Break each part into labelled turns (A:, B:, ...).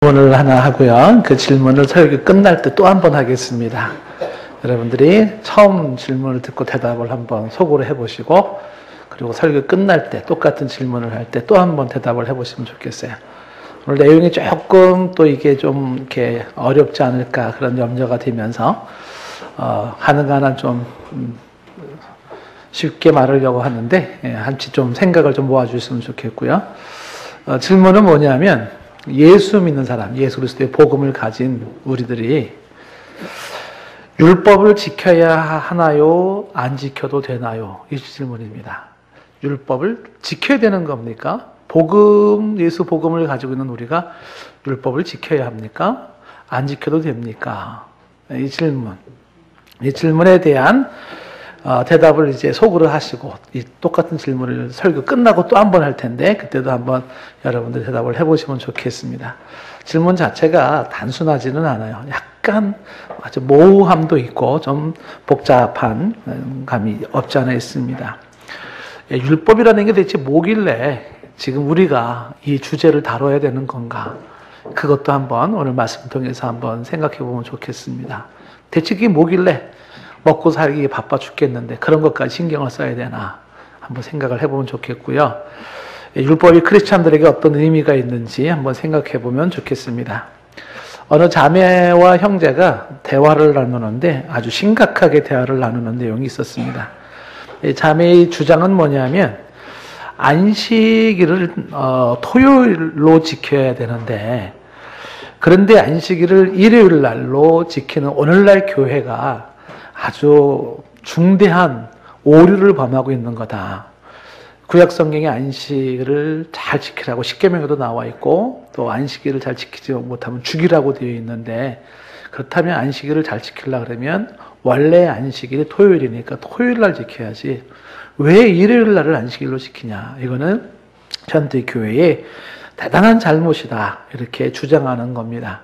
A: 질문을 하나 하고요. 그 질문을 설교 끝날 때 또 한 번 하겠습니다. 여러분들이 처음 질문을 듣고 대답을 한번 속으로 해보시고, 그리고 설교 끝날 때 똑같은 질문을 할 때 또 한 번 대답을 해보시면 좋겠어요. 오늘 내용이 조금 또 이게 좀 이렇게 어렵지 않을까 그런 염려가 되면서 가능한 한 좀 쉽게 말하려고 하는데 한치 좀 생각을 좀 모아주셨으면 좋겠고요. 질문은 뭐냐면, 예수 믿는 사람, 예수 그리스도의 복음을 가진 우리들이 율법을 지켜야 하나요? 안 지켜도 되나요? 이 질문입니다. 율법을 지켜야 되는 겁니까? 복음, 예수 복음을 가지고 있는 우리가 율법을 지켜야 합니까? 안 지켜도 됩니까? 이 질문. 이 질문에 대한 대답을 이제 속으로 하시고, 이 똑같은 질문을 설교 끝나고 또 한 번 할 텐데, 그때도 한번 여러분들 대답을 해보시면 좋겠습니다. 질문 자체가 단순하지는 않아요. 약간 아주 모호함도 있고 좀 복잡한 감이 없지 않아 있습니다. 율법이라는 게 대체 뭐길래 지금 우리가 이 주제를 다뤄야 되는 건가? 그것도 한번 오늘 말씀 통해서 한번 생각해 보면 좋겠습니다. 대체 그게 뭐길래 먹고 살기 바빠 죽겠는데 그런 것까지 신경을 써야 되나? 한번 생각을 해보면 좋겠고요. 율법이 크리스찬들에게 어떤 의미가 있는지 한번 생각해 보면 좋겠습니다. 어느 자매와 형제가 대화를 나누는데 아주 심각하게 대화를 나누는 내용이 있었습니다. 자매의 주장은 뭐냐면, 안식일을 토요일로 지켜야 되는데, 그런데 안식일을 일요일 날로 지키는 오늘날 교회가 아주 중대한 오류를 범하고 있는 거다. 구약 성경에 안식일을 잘 지키라고 십계명에도 나와 있고, 또 안식일을 잘 지키지 못하면 죽이라고 되어 있는데, 그렇다면 안식일을 잘 지키려고 그러면 원래 안식일이 토요일이니까 토요일 날 지켜야지 왜 일요일 날을 안식일로 지키냐. 이거는 현대 교회의 대단한 잘못이다, 이렇게 주장하는 겁니다.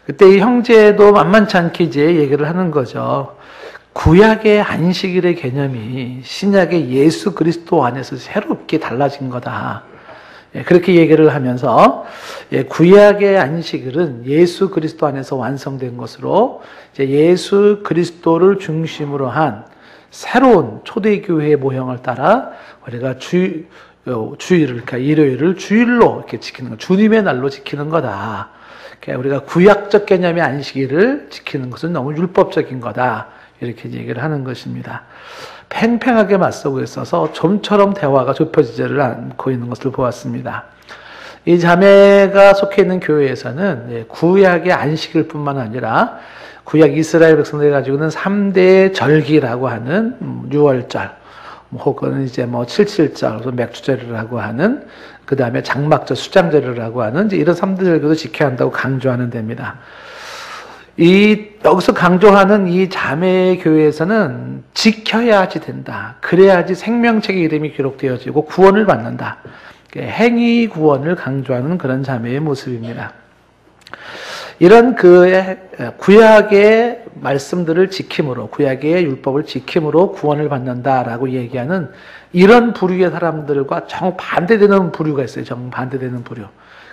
A: 그때 이 형제도 만만치 않게 이제 얘기를 하는 거죠. 구약의 안식일의 개념이 신약의 예수 그리스도 안에서 새롭게 달라진 거다. 그렇게 얘기를 하면서, 구약의 안식일은 예수 그리스도 안에서 완성된 것으로 이제 예수 그리스도를 중심으로 한 새로운 초대교회의 모형을 따라 우리가 주일을, 그러니까 일요일을 주일로 이렇게 지키는 거, 주님의 날로 지키는 거다. 그러니까 우리가 구약적 개념의 안식일을 지키는 것은 너무 율법적인 거다, 이렇게 얘기를 하는 것입니다. 팽팽하게 맞서고 있어서 좀처럼 대화가 좁혀지지를 않고 있는 것을 보았습니다. 이 자매가 속해 있는 교회에서는 구약의 안식일 뿐만 아니라 구약 이스라엘 백성들이 가지고 있는 3대 절기라고 하는 유월절, 혹은 이제 77절, 맥주절이라고 하는, 그 다음에 장막절, 수장절이라고 하는 이런 3대 절기도 지켜야 한다고 강조하는 데입니다. 여기서 강조하는 이 자매 교회에서는 지켜야지 된다. 그래야지 생명책의 이름이 기록되어지고 구원을 받는다. 행위 구원을 강조하는 그런 자매의 모습입니다. 이런 구약의 말씀들을 지킴으로, 구약의 율법을 지킴으로 구원을 받는다라고 얘기하는 이런 부류의 사람들과 정반대되는 부류가 있어요. 정반대되는 부류.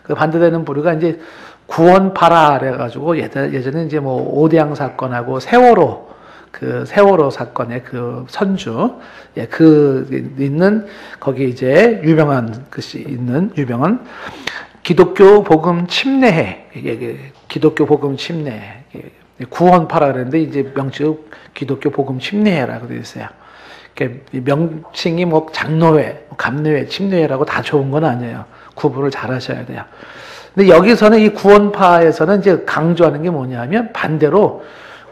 A: 그 반대되는 부류가 이제 구원파라 그래가지고 예전에 이제 오대양 사건하고 세월호 사건의 그 선주, 있는 거기 이제 유명한 기독교 복음 침례회, 기독교 복음 침례회, 구원파라 그랬는데 이제 명칭 기독교 복음 침례회라고 되어 있어요. 명칭이 장로회, 감례회, 침례회라고 다 좋은 건 아니에요. 구분을 잘 하셔야 돼요. 근데 여기서는 이 구원파에서는 이제 강조하는 게 뭐냐면, 반대로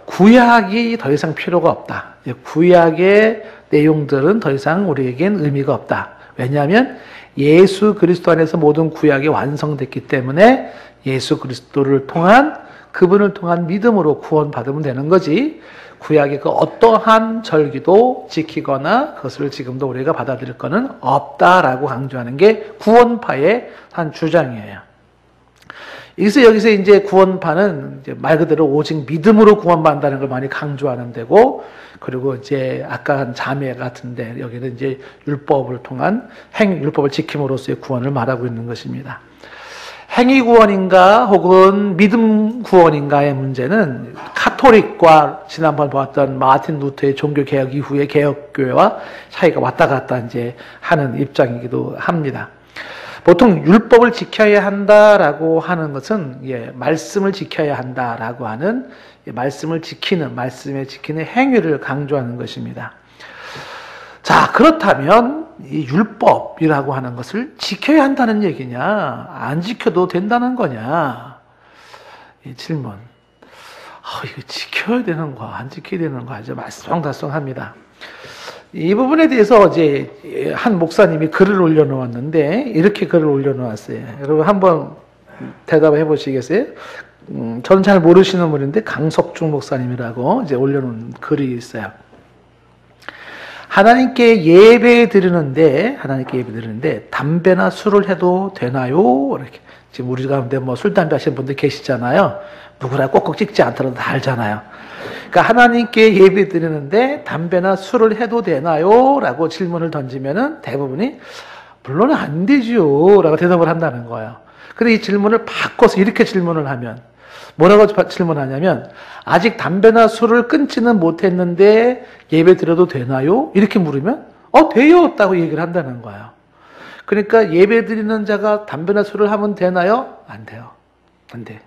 A: 구약이 더 이상 필요가 없다. 구약의 내용들은 더 이상 우리에겐 의미가 없다. 왜냐하면 예수 그리스도 안에서 모든 구약이 완성됐기 때문에 예수 그리스도를 통한, 그분을 통한 믿음으로 구원받으면 되는 거지, 구약의 그 어떠한 절기도 지키거나 그것을 지금도 우리가 받아들일 거는 없다라고 강조하는 게 구원파의 한 주장이에요. 여기서 이제 구원파는 이제 말 그대로 오직 믿음으로 구원받는다는 걸 많이 강조하는 데고, 그리고 이제 아까 한 자매 같은데 여기는 이제 율법을 통한 율법을 지킴으로써의 구원을 말하고 있는 것입니다. 행위 구원인가 혹은 믿음 구원인가의 문제는 카톨릭과 지난번 보았던 마틴 루터의 종교 개혁 이후의 개혁교회와 차이가 왔다 갔다 이제 하는 입장이기도 합니다. 보통 율법을 지켜야 한다라고 하는 것은 말씀을 지켜야 한다라고 하는 말씀을 지키는 말씀에 지키는 행위를 강조하는 것입니다. 자, 그렇다면 이 율법이라고 하는 것을 지켜야 한다는 얘기냐, 안 지켜도 된다는 거냐? 이 질문. 이거 지켜야 되는 거, 안 지켜야 되는 거 아주 말썽달썽합니다. 이 부분에 대해서 이제 한 목사님이 글을 올려놓았는데 이렇게 글을 올려놓았어요. 여러분 한번 대답해 보시겠어요? 저는 잘 모르시는 분인데 강석중 목사님이라고 이제 올려놓은 글이 있어요. 하나님께 예배 드리는데 담배나 술을 해도 되나요? 이렇게. 지금 우리 가운데 뭐 술, 담배 하시는 분들 계시잖아요. 누구나 꼭꼭 찍지 않더라도 다 알잖아요. 그러니까 하나님께 예배 드리는데 담배나 술을 해도 되나요? 라고 질문을 던지면은 대부분이 물론 안 되지요. 라고 대답을 한다는 거예요. 근데 이 질문을 바꿔서 이렇게 질문을 하면 뭐라고 질문하냐면 아직 담배나 술을 끊지는 못했는데 예배 드려도 되나요? 이렇게 물으면 돼요. 라고 얘기를 한다는 거예요. 그러니까 예배 드리는 자가 담배나 술을 하면 되나요? 안 돼요. 안 돼.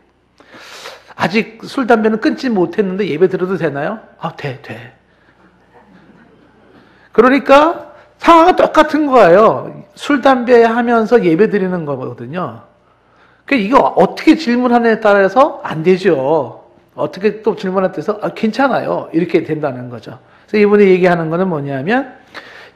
A: 아직 술, 담배는 끊지 못했는데 예배 드려도 되나요? 돼. 그러니까 상황은 똑같은 거예요. 술, 담배 하면서 예배 드리는 거거든요. 그러니까 이거 어떻게 질문하느냐에 따라서 안 되죠. 어떻게 또 질문할 때서 괜찮아요. 이렇게 된다는 거죠. 그래서 이분이 얘기하는 거는 뭐냐면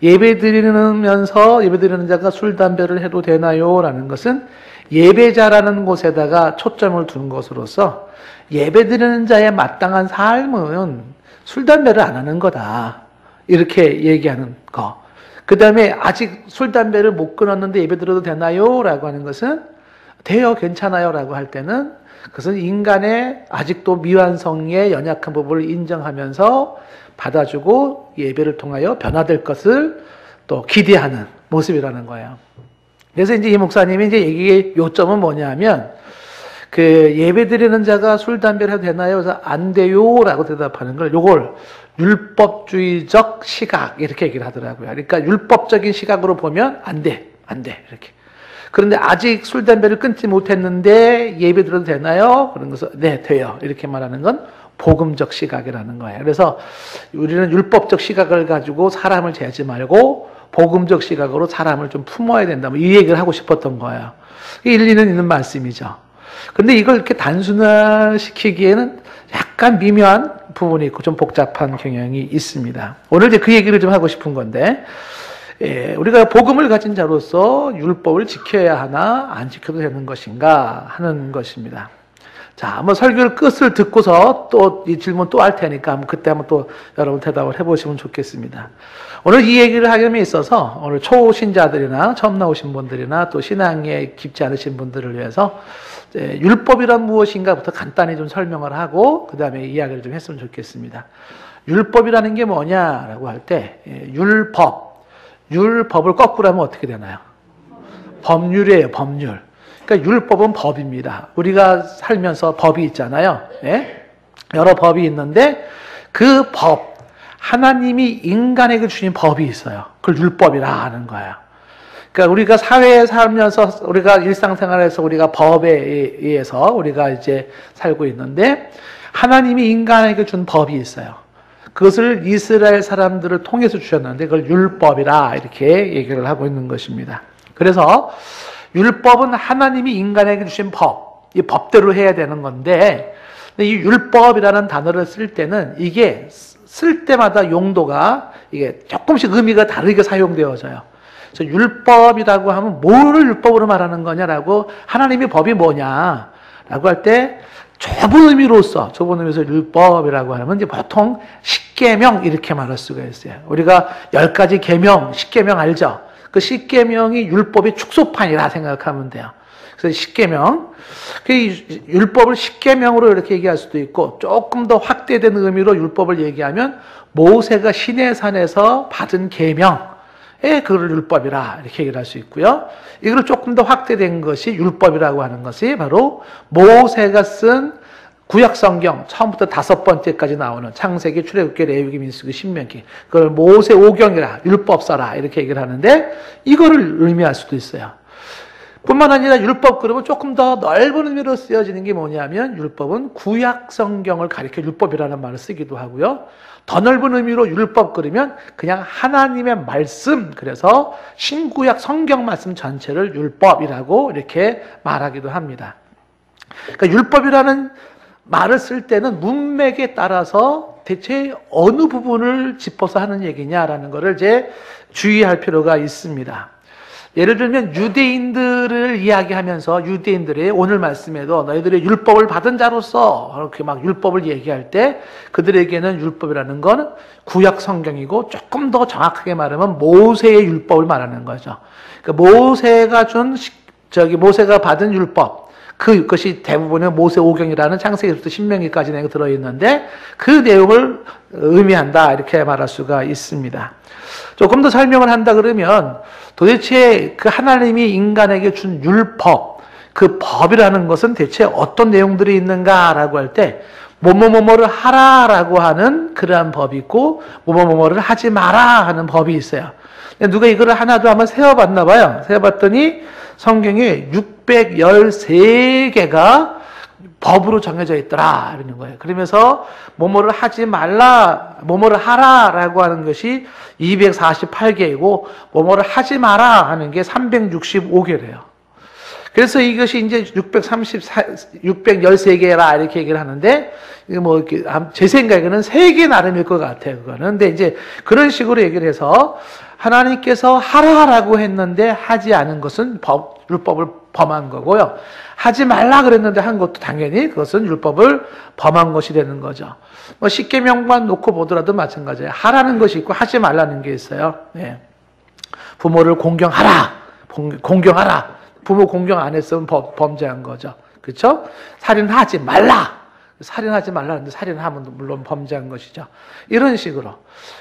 A: 예배 드리는 자가 술, 담배를 해도 되나요? 라는 것은 예배자라는 곳에다가 초점을 두는 것으로서 예배 드리는 자의 마땅한 삶은 술, 담배를 안 하는 거다. 이렇게 얘기하는 거. 그 다음에 아직 술, 담배를 못 끊었는데 예배 드려도 되나요? 라고 하는 것은 돼요, 괜찮아요. 라고 할 때는 그것은 인간의 아직도 미완성의 연약한 부분을 인정하면서 받아주고 예배를 통하여 변화될 것을 또 기대하는 모습이라는 거예요. 그래서 이제 이 목사님이 이제 얘기의 요점은 뭐냐면 그 예배 드리는 자가 술, 담배를 해도 되나요? 그래서 안 돼요. 라고 대답하는 걸 요걸 율법주의적 시각 이렇게 얘기를 하더라고요. 그러니까 율법적인 시각으로 보면 안 돼. 이렇게. 그런데 아직 술, 담배를 끊지 못했는데 예배 드려도 되나요? 그런 것은 네, 돼요. 이렇게 말하는 건 복음적 시각이라는 거예요. 그래서 우리는 율법적 시각을 가지고 사람을 재지 말고 복음적 시각으로 사람을 좀 품어야 된다. 이 얘기를 하고 싶었던 거예요. 일리는 있는 말씀이죠. 근데 이걸 이렇게 단순화시키기에는 약간 미묘한 부분이 있고 좀 복잡한 경향이 있습니다. 오늘 이제 그 얘기를 좀 하고 싶은 건데, 우리가 복음을 가진 자로서 율법을 지켜야 하나 안 지켜도 되는 것인가 하는 것입니다. 자, 한번 설교를 끝을 듣고서 또 이 질문 또 할 테니까 그때 한번 또 여러분 대답을 해보시면 좋겠습니다. 오늘 이 얘기를 하기에 있어서 오늘 초신자들이나 처음 나오신 분들이나 또 신앙에 깊지 않으신 분들을 위해서 율법이란 무엇인가부터 간단히 좀 설명을 하고 그 다음에 이야기를 좀 했으면 좋겠습니다. 율법이라는 게 뭐냐라고 할 때 율법을 거꾸로 하면 어떻게 되나요? 법률이에요, 법률. 그러니까 율법은 법입니다. 우리가 살면서 법이 있잖아요. 여러 법이 있는데 그 법, 하나님이 인간에게 주신 법이 있어요. 그걸 율법이라 하는 거예요. 그러니까 우리가 사회에 살면서 우리가 일상생활에서 우리가 법에 의해서 우리가 이제 살고 있는데 하나님이 인간에게 준 법이 있어요. 그것을 이스라엘 사람들을 통해서 주셨는데 그걸 율법이라 이렇게 얘기를 하고 있는 것입니다. 그래서 율법은 하나님이 인간에게 주신 법, 이 법대로 해야 되는 건데 이 율법이라는 단어를 쓸 때는 이게 쓸 때마다 용도가 이게 조금씩 의미가 다르게 사용되어져요. 그래서 율법이라고 하면 뭐를 율법으로 말하는 거냐라고 하나님의 법이 뭐냐라고 할 때 좁은 의미에서 율법이라고 하면 이제 보통 십계명 이렇게 말할 수가 있어요. 우리가 10가지 계명, 십계명 알죠? 그 십계명이 율법의 축소판이라 생각하면 돼요. 그래서 십계명, 그 율법을 십계명으로 이렇게 얘기할 수도 있고 조금 더 확대된 의미로 율법을 얘기하면 모세가 시내산에서 받은 계명, 그걸 율법이라 이렇게 얘기를 할 수 있고요. 이걸 조금 더 확대된 것이 율법이라고 하는 것이 바로 모세가 쓴 구약성경 처음부터 5번째까지 나오는 창세기, 출애굽기, 레위기, 민수기, 신명기, 그걸 모세오경이라, 율법서라 이렇게 얘기를 하는데 이거를 의미할 수도 있어요. 뿐만 아니라 율법 그러면 조금 더 넓은 의미로 쓰여지는 게 뭐냐면 율법은 구약성경을 가리켜 율법이라는 말을 쓰기도 하고요. 더 넓은 의미로 율법 그러면 그냥 하나님의 말씀, 그래서 신구약 성경 말씀 전체를 율법이라고 이렇게 말하기도 합니다. 그러니까 율법이라는 말을 쓸 때는 문맥에 따라서 대체 어느 부분을 짚어서 하는 얘기냐라는 것을 이제 주의할 필요가 있습니다. 예를 들면 유대인들을 이야기하면서 유대인들의 오늘 말씀에도 너희들의 율법을 받은 자로서 이렇게 막 율법을 얘기할 때 그들에게는 율법이라는 건 구약 성경이고 조금 더 정확하게 말하면 모세의 율법을 말하는 거죠. 그러니까 모세가 받은 율법, 그것이 대부분의 모세오경이라는 창세기부터 신명기까지 내가 들어있는데 그 내용을 의미한다 이렇게 말할 수가 있습니다. 조금 더 설명을 한다 그러면 도대체 그 하나님이 인간에게 준 율법, 그 법이라는 것은 대체 어떤 내용들이 있는가라고 할 때 뭐뭐뭐뭐를 하라라고 하는 그러한 법이 있고 뭐뭐뭐뭐를 하지 마라 하는 법이 있어요. 누가 이거를 하나도 한번 세어봤나 봐요. 세어봤더니 성경에 613개가 법으로 정해져 있더라 이러는 거예요. 그러면서 뭐뭐를 하지 말라, 뭐뭐를 하라라고 하는 것이 248개이고 뭐뭐를 하지 마라 하는 게 365개래요. 그래서 이것이 이제 613개라 이렇게 얘기를 하는데 뭐 제 생각에는 3개 나름일 것 같아요. 그거는. 근데 이제 그런 식으로 얘기를 해서 하나님께서 하라라고 했는데 하지 않은 것은 율법을 범한 거고요. 하지 말라 그랬는데 한 것도 당연히 그것은 율법을 범한 것이 되는 거죠. 뭐 십계명만 놓고 보더라도 마찬가지예요. 하라는 것이 있고 하지 말라는 게 있어요. 네. 부모를 공경하라. 공경하라. 부모 공경 안 했으면 범죄한 거죠. 그렇죠? 살인하지 말라. 살인하지 말라는데 살인하면 물론 범죄한 것이죠. 이런 식으로.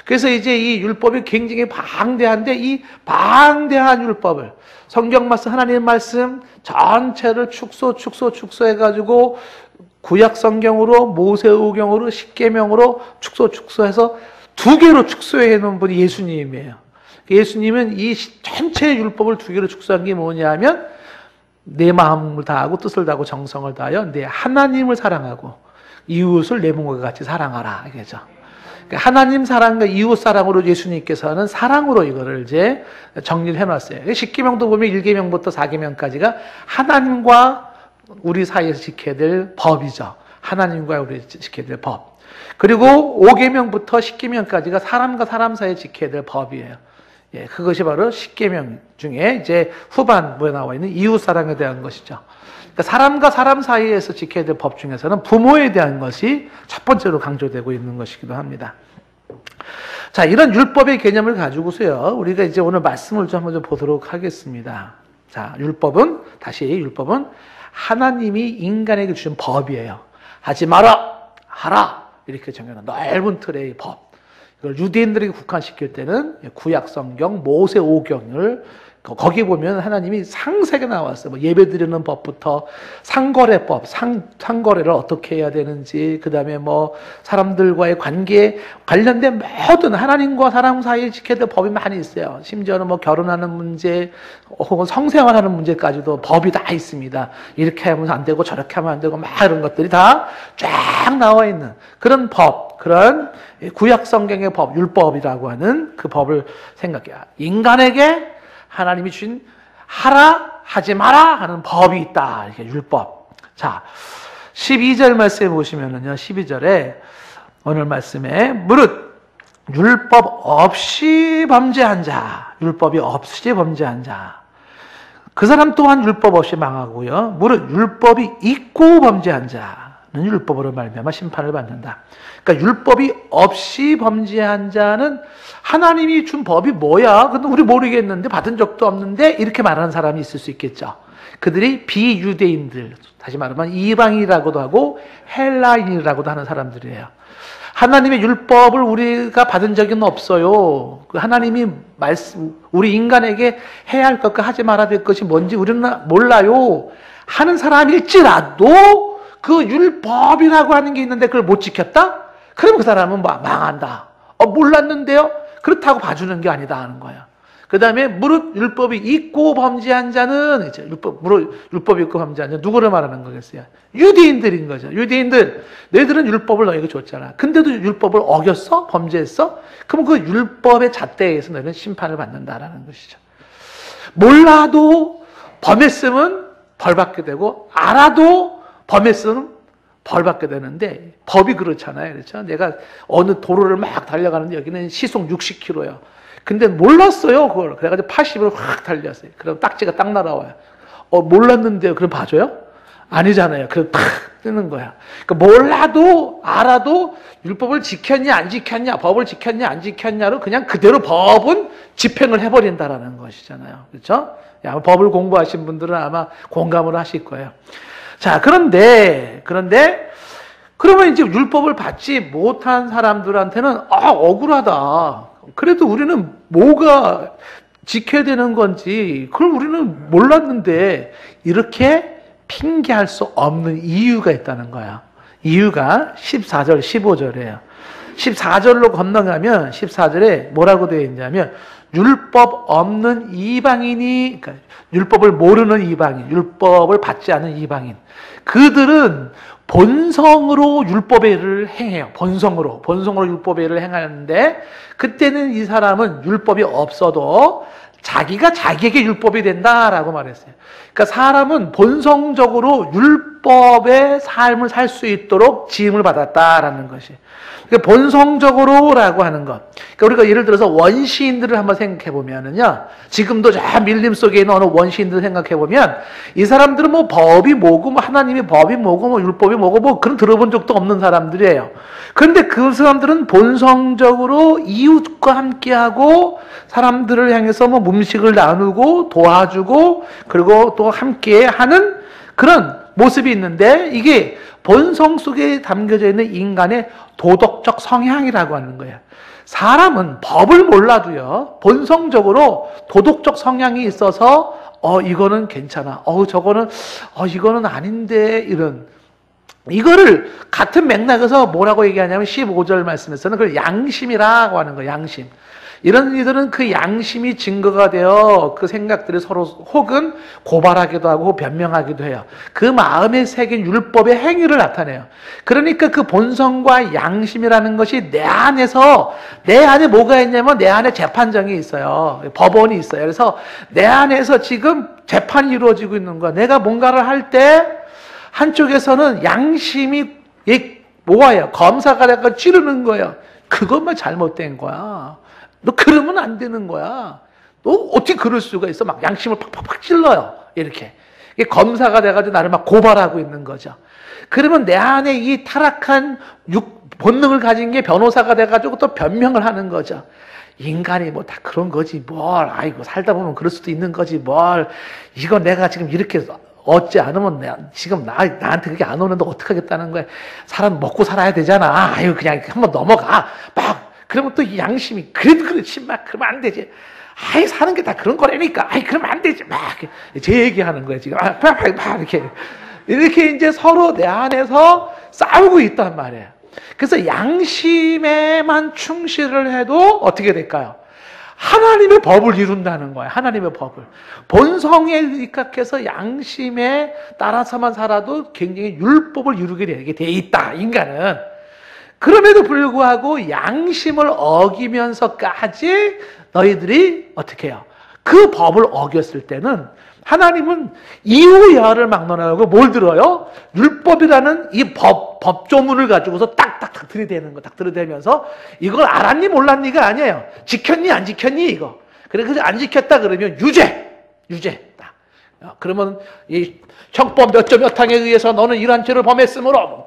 A: 그래서 이제 이 율법이 굉장히 방대한데 이 방대한 율법을 성경 말씀, 하나님의 말씀 전체를 축소해가지고 구약 성경으로, 모세오경으로, 십계명으로 축소해서 2개로 축소해 놓은 분이 예수님이에요. 예수님은 이 전체 율법을 2개로 축소한 게 뭐냐면 내 마음을 다하고 뜻을 다하고 정성을 다하여 내 하나님을 사랑하고 이웃을 내 몸과 같이 사랑하라 이거죠. 그러니까 하나님 사랑과 이웃 사랑으로 예수님께서는 사랑으로 이거를 이제 정리를 해놨어요. 십계명도 보면 1계명부터 4계명까지가 하나님과 우리 사이에서 지켜야 될 법이죠. 하나님과 우리 지켜야 될 법. 그리고 5계명부터 10계명까지가 사람과 사람 사이에 지켜야 될 법이에요. 예, 그것이 바로 십계명 중에 이제 후반부에 나와 있는 이웃 사랑에 대한 것이죠. 그러니까 사람과 사람 사이에서 지켜야 될 법 중에서는 부모에 대한 것이 첫 번째로 강조되고 있는 것이기도 합니다. 자, 이런 율법의 개념을 가지고서요, 우리가 이제 오늘 말씀을 좀 한번 보도록 하겠습니다. 자, 율법은 하나님이 인간에게 주신 법이에요. 하지 마라, 하라 이렇게 정해놓은 넓은 틀의 법. 이걸 유대인들에게 국한시킬 때는 구약 성경, 모세오경을 거기 보면 하나님이 상세하게 나왔어요. 뭐 예배 드리는 법부터 상거래법, 상거래를 어떻게 해야 되는지, 그 다음에 뭐 사람들과의 관계에 관련된 모든 하나님과 사람 사이에 지켜야 될 법이 많이 있어요. 심지어는 뭐 결혼하는 문제, 혹은 성생활하는 문제까지도 법이 다 있습니다. 이렇게 하면 안 되고 저렇게 하면 안 되고 막 이런 것들이 다 쫙 나와 있는 그런 법, 그런 구약 성경의 법, 율법이라고 하는 그 법을 생각해요. 인간에게 하나님이 주신 하라, 하지 마라 하는 법이 있다. 이게 율법. 자, 12절 말씀에 보시면은요, 12절에 오늘 말씀에 무릇 율법 없이 범죄한 자, 율법이 없이 범죄한 자, 그 사람 또한 율법 없이 망하고요. 무릇 율법이 있고 범죄한 자는 율법으로 말미암아 심판을 받는다. 그러니까 율법이 없이 범죄한 자는 하나님이 준 법이 뭐야? 근데 우리 모르겠는데 받은 적도 없는데 이렇게 말하는 사람이 있을 수 있겠죠. 그들이 비유대인들, 다시 말하면 이방인이라고도 하고 헬라인이라고도 하는 사람들이에요. 하나님의 율법을 우리가 받은 적은 없어요. 하나님이 우리 인간에게 해야 할 것과 하지 말아야 될 것이 뭔지 우리는 몰라요. 하는 사람일지라도 그 율법이라고 하는 게 있는데 그걸 못 지켰다? 그럼 그 사람은 망한다. 몰랐는데요? 그렇다고 봐주는 게 아니다 하는 거야. 그 다음에 무릇 율법이 있고 범죄한 자는, 이제 율법이 있고 범죄한 자는 누구를 말하는 거겠어요? 유대인들인 거죠. 유대인들, 너희들은 율법을 너에게 줬잖아. 근데도 율법을 어겼어? 범죄했어? 그럼 그 율법의 잣대에 의해서 너희는 심판을 받는다라는 것이죠. 몰라도 범했으면 벌받게 되고, 알아도 범했으면 벌받게 되는데, 법이 그렇잖아요. 그렇죠? 내가 어느 도로를 막 달려가는데 여기는 시속 60km야. 근데 몰랐어요, 그걸. 그래가지고 80을 확 달렸어요. 그럼 딱지가 딱 날아와요. 몰랐는데요. 그럼 봐줘요? 아니잖아요. 그럼 탁 뜨는 거야. 그러니까 몰라도, 알아도 율법을 지켰냐, 안 지켰냐, 법을 지켰냐, 안 지켰냐로 그냥 그대로 법은 집행을 해버린다라는 것이잖아요. 그렇죠? 법을 공부하신 분들은 아마 공감을 하실 거예요. 자, 그런데, 그러면 이제 율법을 받지 못한 사람들한테는, 억울하다. 그래도 우리는 뭐가 지켜야 되는 건지, 그걸 우리는 몰랐는데, 이렇게 핑계할 수 없는 이유가 있다는 거야. 이유가 14절, 15절이에요. 14절로 건너가면, 14절에 뭐라고 되어 있냐면, 율법 없는 이방인이, 그러니까 율법을 모르는 이방인, 율법을 받지 않은 이방인, 그들은 본성으로 율법의 일을 행해요. 본성으로 율법의 일을 행하는데, 그때는 이 사람은 율법이 없어도 자기가 자기에게 율법이 된다라고 말했어요. 그러니까 사람은 본성적으로 율법의 삶을 살 수 있도록 지음을 받았다라는 것이. 그러니까 본성적으로라고 하는 것. 그러니까 우리가 예를 들어서 원시인들을 한번 생각해 보면은요, 지금도 저 밀림 속에 있는 어느 원시인들을 생각해 보면, 이 사람들은 뭐 법이 뭐고, 뭐 하나님의 법이 뭐고, 뭐 율법이 뭐고, 뭐 그런 들어본 적도 없는 사람들이에요. 그런데 그 사람들은 본성적으로 이웃과 함께하고, 사람들을 향해서 뭐 음식을 나누고, 도와주고, 그리고 또 함께 하는 그런 모습이 있는데, 이게 본성 속에 담겨져 있는 인간의 도덕적 성향이라고 하는 거예요. 사람은 법을 몰라도요, 본성적으로 도덕적 성향이 있어서, 이거는 괜찮아. 저거는, 이거는 아닌데, 이거를 같은 맥락에서 뭐라고 얘기하냐면 15절 말씀에서는 그걸 양심이라고 하는 거예요, 양심. 이런 이들은 그 양심이 증거가 되어 그 생각들이 서로 혹은 고발하기도 하고 변명하기도 해요. 그 마음에 새긴 율법의 행위를 나타내요. 그러니까 그 본성과 양심이라는 것이 내 안에 뭐가 있냐면 내 안에 재판정이 있어요. 법원이 있어요. 그래서 내 안에서 지금 재판이 이루어지고 있는 거야. 내가 뭔가를 할 때 한쪽에서는 양심이 뭐예요? 검사가 내가 찌르는 거예요. 그것만 잘못된 거야. 너 그러면 안 되는 거야. 너 어떻게 그럴 수가 있어? 막 양심을 팍팍팍 찔러요. 이렇게. 검사가 돼가지고 나를 막 고발하고 있는 거죠. 그러면 내 안에 이 타락한 본능을 가진 게 변호사가 돼가지고 또 변명을 하는 거죠. 인간이 뭐 다 그런 거지 뭘. 아이고 살다 보면 그럴 수도 있는 거지 뭘. 이거 내가 지금 이렇게 얻지 않으면 지금 나한테 그게 안 오는데 어떡하겠다는 거야. 사람 먹고 살아야 되잖아. 아유 그냥 한번 넘어가. 막. 그러면 또 이 양심이 그래도 그렇지 막 그러면 안 되지. 아이 사는 게 다 그런 거라니까. 아이 그러면 안 되지. 막 제 얘기하는 거예요 지금. 막 이렇게 이제 서로 내 안에서 싸우고 있단 말이에요. 그래서 양심에만 충실을 해도 어떻게 될까요? 하나님의 법을 이룬다는 거예요. 하나님의 법을. 본성에 입각해서 양심에 따라서만 살아도 굉장히 율법을 이루게 되게 돼 있다. 인간은. 그럼에도 불구하고 양심을 어기면서까지 너희들이 어떻게 해요? 그 법을 어겼을 때는 하나님은 이후야를 막론하고 뭘 들어요? 율법이라는 이 법조문을 가지고서 딱딱딱 들이대는 거, 딱 들이대면서 이걸 알았니 몰랐니가 아니에요. 지켰니 안 지켰니 이거. 그래서 안 지켰다 그러면 유죄. 그러면 이 형법 몇 조 몇 항에 의해서 너는 이러한 죄를 범했으므로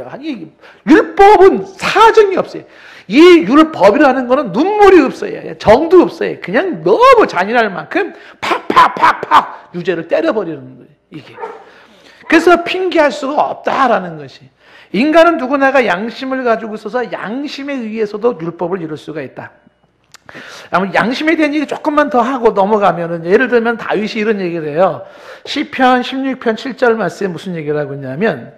A: 아니 율법은 사정이 없어요. 이 율법이라는 거는 눈물이 없어요. 정도 없어요. 그냥 너무 잔인할 만큼 팍팍팍팍 유죄를 때려버리는 거예요. 이게. 그래서 핑계할 수가 없다라는 것이. 인간은 누구나가 양심을 가지고 있어서 양심에 의해서도 율법을 이룰 수가 있다. 양심에 대한 얘기 조금만 더 하고 넘어가면은, 예를 들면 다윗이 이런 얘기를 해요. 시편 16편 7절 말씀에 무슨 얘기를 하고 있냐면,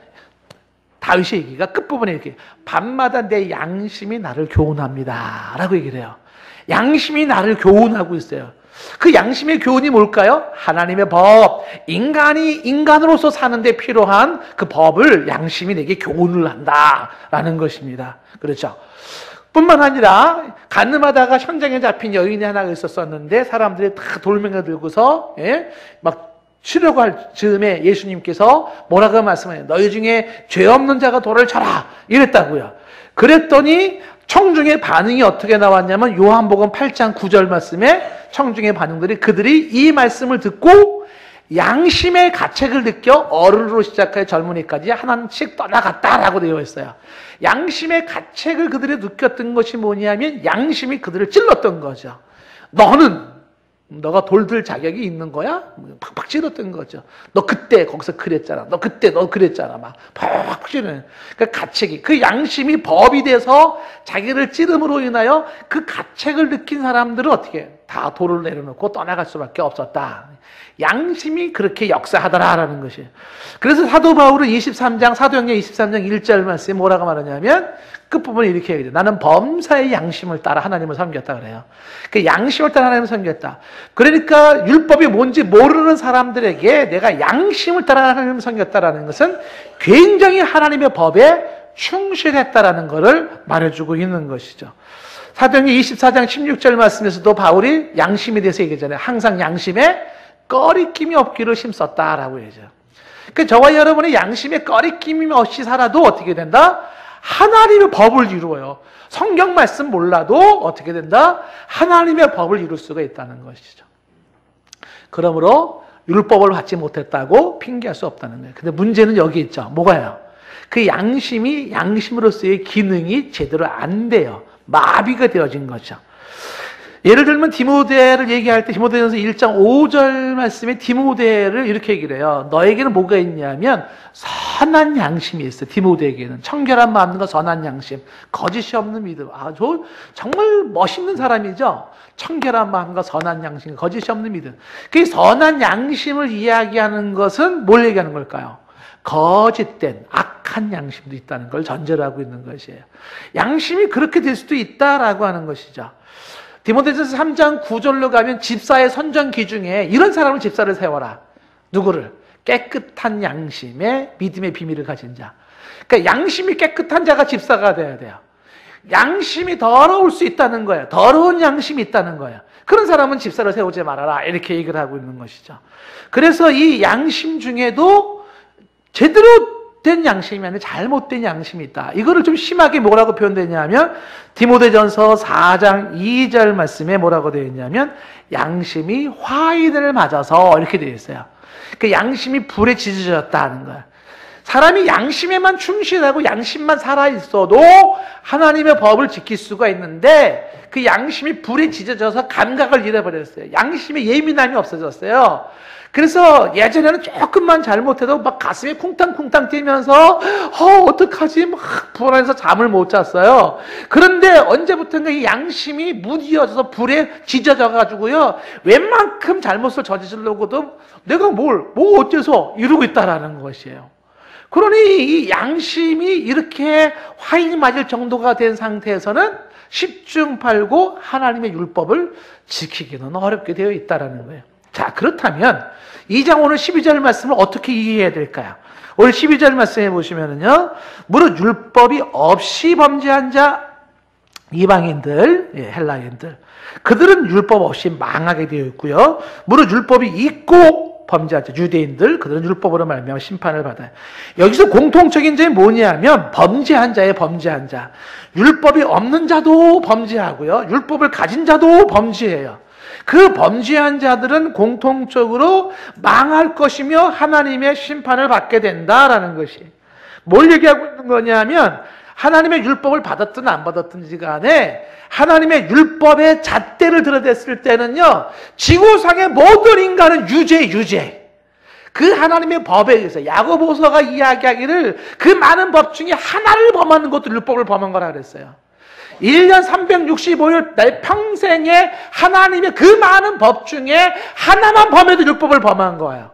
A: 다윗의 얘기가 끝부분에 이렇게, 밤마다 내 양심이 나를 교훈합니다 라고 얘기를 해요. 양심이 나를 교훈하고 있어요. 그 양심의 교훈이 뭘까요? 하나님의 법. 인간이 인간으로서 사는데 필요한 그 법을 양심이 내게 교훈을 한다라는 것입니다. 그렇죠? 뿐만 아니라 가늠하다가 현장에 잡힌 여인이 하나가 있었었는데, 사람들이 다 돌멩이를 들고서 막 치려고 할 즈음에 예수님께서 뭐라고 말씀해요? 너희 중에 죄 없는 자가 돌을 쳐라 이랬다고요. 그랬더니 청중의 반응이 어떻게 나왔냐면, 요한복음 8장 9절 말씀에 청중의 반응들이, 그들이 이 말씀을 듣고 양심의 가책을 느껴 어른으로 시작하여 젊은이까지 하나씩 떠나갔다라고 되어 있어요. 양심의 가책을 그들이 느꼈던 것이 뭐냐면, 양심이 그들을 찔렀던 거죠. 너가 돌들 자격이 있는 거야? 팍팍 찔렀던 거죠. 너 그때 거기서 그랬잖아. 너 그때 너 그랬잖아. 막 팍팍 찌르는. 그 가책이, 그 양심이 법이 돼서 자기를 찌름으로 인하여 그 가책을 느낀 사람들은 어떻게 다 돌을 내려놓고 떠나갈 수밖에 없었다. 양심이 그렇게 역사하더라라는 것이에요. 그래서 사도 바울은 사도행전 23장 1절 말씀에 뭐라고 말하냐면, 끝부분에 이렇게 얘기해요. 나는 범사의 양심을 따라 하나님을 섬겼다 그래요. 그 양심을 따라 하나님을 섬겼다. 그러니까 율법이 뭔지 모르는 사람들에게 내가 양심을 따라 하나님을 섬겼다라는 것은 굉장히 하나님의 법에 충실했다라는 것을 말해주고 있는 것이죠. 사도행전 24장 16절 말씀에서도 바울이 양심에 대해서 얘기하잖아요. 항상 양심에 꺼리낌이 없기를 힘썼다라고 얘기하죠. 그러니까 저와 여러분의 양심에 꺼리낌이 없이 살아도 어떻게 된다? 하나님의 법을 이루어요. 성경 말씀 몰라도 어떻게 된다? 하나님의 법을 이룰 수가 있다는 것이죠. 그러므로 율법을 받지 못했다고 핑계할 수 없다는 거예요. 근데 문제는 여기 있죠. 뭐가요? 그 양심이, 양심으로서의 기능이 제대로 안 돼요. 마비가 되어진 거죠. 예를 들면 디모데를 얘기할 때 디모데전서 1장 5절 말씀에 디모데를 이렇게 얘기를 해요. 너에게는 뭐가 있냐면 선한 양심이 있어. 디모데에게는 청결한 마음과 선한 양심, 거짓이 없는 믿음. 아주 정말 멋있는 사람이죠. 청결한 마음과 선한 양심, 거짓이 없는 믿음. 그 선한 양심을 이야기하는 것은 뭘 얘기하는 걸까요? 거짓된 악한 양심도 있다는 걸 전제로 하고 있는 것이에요. 양심이 그렇게 될 수도 있다라고 하는 것이죠. 디모데전서 3장 9절로 가면 집사의 선전 기중에 이런 사람을 집사를 세워라. 누구를? 깨끗한 양심에 믿음의 비밀을 가진 자. 그러니까 양심이 깨끗한 자가 집사가 돼야 돼요. 양심이 더러울 수 있다는 거예요. 더러운 양심이 있다는 거예요. 그런 사람은 집사를 세우지 말아라. 이렇게 얘기를 하고 있는 것이죠. 그래서 이 양심 중에도 제대로 된 양심이 아니라 잘못된 양심이 있다. 이거를 좀 심하게 뭐라고 표현되냐면, 디모데전서 4장 2절 말씀에 뭐라고 되어 있냐면, 양심이 화인을 맞아서 이렇게 되어 있어요. 그 양심이 불에 지져졌다는 거야. 사람이 양심에만 충실하고 양심만 살아있어도 하나님의 법을 지킬 수가 있는데, 그 양심이 불에 지져져서 감각을 잃어버렸어요. 양심의 예민함이 없어졌어요. 그래서 예전에는 조금만 잘못해도 막 가슴이 쿵탕쿵탕 뛰면서 어떡하지? 막 불안해서 잠을 못 잤어요. 그런데 언제부턴가 이 양심이 무디어져서 불에 지져져 가지고요, 웬만큼 잘못을 저지르려고도 내가 뭐 어째서 이러고 있다라는 것이에요. 그러니 이 양심이 이렇게 화인이 맞을 정도가 된 상태에서는 십중팔구 하나님의 율법을 지키기는 어렵게 되어 있다라는 거예요. 자, 그렇다면 2장 오늘 12절 말씀을 어떻게 이해해야 될까요? 오늘 12절 말씀에 보시면은요, 무릇 율법이 없이 범죄한 자, 이방인들, 헬라인들, 그들은 율법 없이 망하게 되어 있고요. 무릇 율법이 있고 범죄한 자, 유대인들, 그들은 율법으로 말미암아 심판을 받아요. 여기서 공통적인 점이 뭐냐면 범죄한 자예요. 범죄한 자. 율법이 없는 자도 범죄하고요, 율법을 가진 자도 범죄해요. 그 범죄한 자들은 공통적으로 망할 것이며 하나님의 심판을 받게 된다라는 것이. 뭘 얘기하고 있는 거냐면, 하나님의 율법을 받았든 안 받았든지 간에 하나님의 율법의 잣대를 들어댔을 때는요, 지구상의 모든 인간은 유죄. 그 하나님의 법에 의해서 야고보서가 이야기하기를 그 많은 법 중에 하나를 범하는 것도 율법을 범한 거라 그랬어요. 1년 365일 내 평생에 하나님의 그 많은 법 중에 하나만 범해도 율법을 범한 거예요.